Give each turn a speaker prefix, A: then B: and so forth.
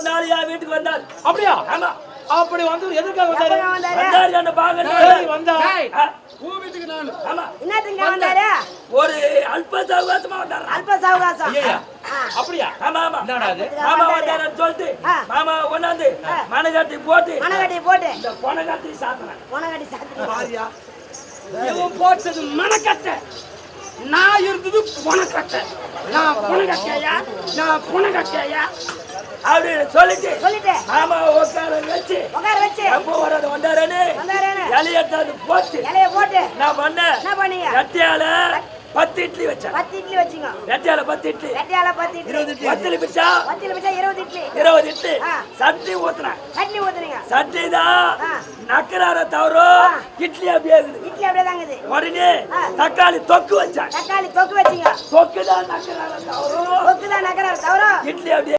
A: ஒரு நாள் என் வீட்டுக்கு வந்தார்.
B: அப்படியா?
A: ஆமா.
B: அப்படி வந்து எதுக்காக வந்தாரு?
A: வந்தாரு என்ன பாக்க
B: வந்தா
C: வீட்டுக்கு நான்
A: ஆமா
D: என்னத்துக்கு வந்தாரு?
A: ஒரு அல்ப சௌகாசமா வந்தாரு.
D: அல்ப சௌகாசம்.
B: ஐயா அப்படியா?
A: ஆமா ஆமா
B: என்னடா அது?
A: மாமா வந்தாருன்னு சொல்லிட்டு மாமா கொண்டாந்து மனகட்டி போட்டு இந்த பொனகட்டி சாத்தினான்.
C: பாரியா
A: இவன் போட்டது மனக்கட்டை, நான் இருந்தது பொனக்கட்டை. நான் பொனக்கட்டையா அப்படின்னு சொல்லிட்டு மாமா உட்கார வச்சு எப்போ வராது வந்தாரேன்னு இலையத்தாந்து போட்டு நான் பண்ணேன். கட்டையால 10 இட்லி வச்சேன். 10 இட்லி வச்சீங்க. கட்டையால 10 இட்லி. 20 இட்லி. 10 பிச்சா 20 இட்லி. 20 இட்லி. சட்னி ஊத்துனீங்க. சட்னி தான் நக்கறார தவற இட்லி அப்படியே இருக்குது. இட்லி அப்படியே தாங்க இது. உடனே தக்காளி தொக்கு வச்சேன். தொக்கு தான் நக்கறார தவற இட்லி அப்படியே